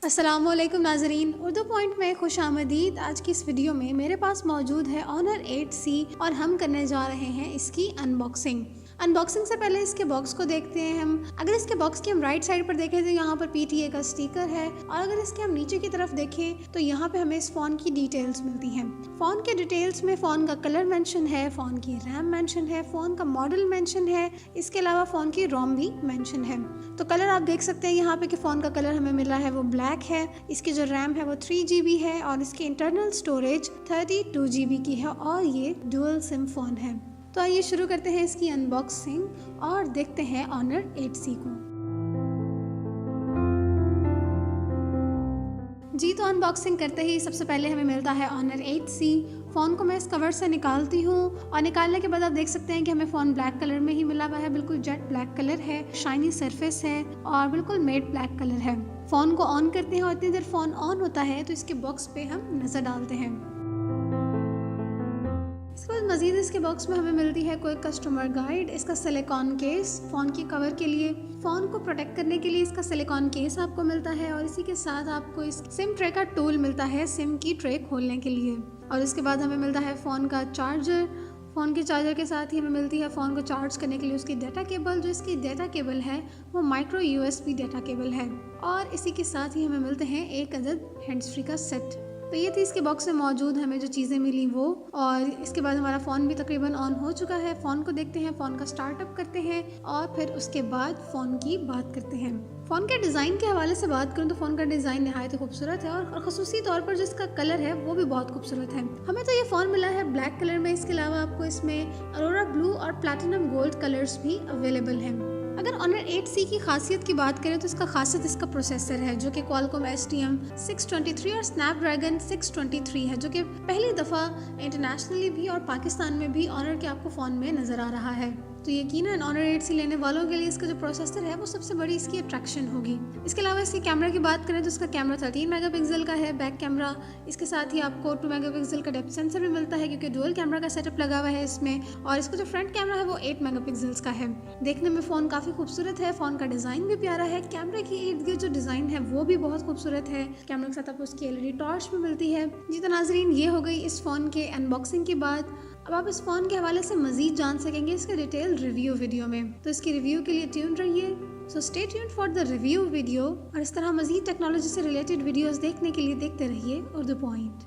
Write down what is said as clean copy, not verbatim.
अस्सलामुअलैकुम नाजरीन, उर्दू पॉइंट में खुश आमदीद। आज की इस वीडियो में मेरे पास मौजूद है Honor 8C और हम करने जा रहे हैं इसकी अनबॉक्सिंग से पहले इसके बॉक्स को देखते हैं हम। अगर इसके बॉक्स की हम राइट साइड पर देखें तो यहाँ पर PTA का स्टिकर है, और अगर इसके हम नीचे की तरफ देखें तो यहाँ पे हमें इस फ़ोन की डिटेल्स मिलती हैं। फ़ोन के डिटेल्स में फ़ोन का कलर मेंशन है, फ़ोन की रैम मेंशन है, फ़ोन का मॉडल मेंशन है, इसके अलावा फ़ोन की रोम भी मेंशन है। तो कलर आप देख सकते हैं यहाँ पे कि फ़ोन का कलर हमें मिला है वो ब्लैक है। इसकी जो रैम है वो 3GB है और इसकी इंटरनल स्टोरेज 32GB की है और ये डुअल सिम फ़ोन है। तो आइए शुरू करते हैं इसकी अनबॉक्सिंग और देखते हैं Honor 8C को। जी, तो अनबॉक्सिंग करते ही सबसे पहले हमें मिलता है Honor 8C। फ़ोन को मैं इस कवर से निकालती हूँ और निकालने के बाद आप देख सकते हैं कि हमें फ़ोन ब्लैक कलर में ही मिला हुआ है। बिल्कुल जेट ब्लैक कलर है, शाइनी सरफेस है और बिल्कुल मेट ब्लैक कलर है। फ़ोन को ऑन करते हैं और इतनी देर फ़ोन ऑन होता है तो इसके बॉक्स पे हम नज़र डालते हैं। इसके बाद मज़ीद इसके बॉक्स में हमें मिलती है कोई कस्टमर गाइड, इसका सिलिकॉन केस, फ़ोन की कवर के लिए, फ़ोन को प्रोटेक्ट करने के लिए इसका सिलिकॉन केस आपको मिलता है, और इसी के साथ आपको इस सिम ट्रे का टूल मिलता है सिम की ट्रे खोलने के लिए। और इसके बाद हमें मिलता है फ़ोन का चार्जर। फ़ोन के चार्जर के साथ ही हमें मिलती है फ़ोन को चार्ज करने के लिए उसकी डाटा केबल। जो इसकी डाटा केबल है वो माइक्रो USB डाटा केबल है, और इसी के साथ ही हमें मिलते हैं एक अदद हैंड्स फ्री का सेट। तो ये थी इसके बॉक्स में मौजूद हमें जो चीज़ें मिली वो। और इसके बाद हमारा फ़ोन भी तकरीबन ऑन हो चुका है। फ़ोन को देखते हैं, फ़ोन का स्टार्टअप करते हैं और फिर उसके बाद फ़ोन की बात करते हैं। फ़ोन के डिज़ाइन के हवाले से बात करूँ तो फ़ोन का डिज़ाइन नहायत खूबसूरत है और ख़ुसूसी तौर पर जिसका कलर है वो भी बहुत खूबसूरत है। हमें तो ये फ़ोन मिला है ब्लैक कलर में, इसके अलावा आपको इसमें अरोरा ब्लू और प्लैटिनम गोल्ड कलर्स भी अवेलेबल हैं। अगर Honor 8C की खासियत की बात करें तो इसका खासियत इसका प्रोसेसर है जो कि Qualcomm STM 623 और Snapdragon 623 है, जो कि पहली दफ़ा इंटरनेशनली भी और पाकिस्तान में भी Honor के आपको फ़ोन में नज़र आ रहा है। तो यकीनन Honor 8C लेने वालों के लिए इसका जो प्रोसेसर है वो सबसे बड़ी इसकी अट्रैक्शन होगी। इसके अलावा इसके कैमरा की बात करें तो इसका कैमरा 13 मेगापिक्सल का है, बैक कैमरा। इसके साथ ही आपको 2 मेगापिक्सल का डेप्थ सेंसर भी मिलता है क्योंकि डुअल कैमरा का सेटअप लगा हुआ है इसमें, और इसका जो फ्रंट कैमरा है वो 8 मेगापिक्सल का है। देखने में फ़ोन काफ़ी खूबसूरत है, फ़ोन का डिज़ाइन भी प्यारा है, कैमरे की इर्द गिर्द जो डिज़ाइन है वो भी बहुत खूबसूरत है। कैमरे के साथ आपको उसकी LED टॉर्च भी मिलती है। जी तो नाजरीन, ये हो गई इस फ़ोन के अनबॉक्सिंग की बात। अब आप इस फ़ोन के हवाले से मज़ीद जान सकेंगे इसके डिटेल रिव्यू वीडियो में, तो इसकी रिव्यू के लिए ट्यून रहिए। So stay tuned for the review video, और इस तरह मज़ीद टेक्नोलॉजी से रिलेटेड वीडियोस देखने के लिए देखते रहिए उर्दू पॉइंट।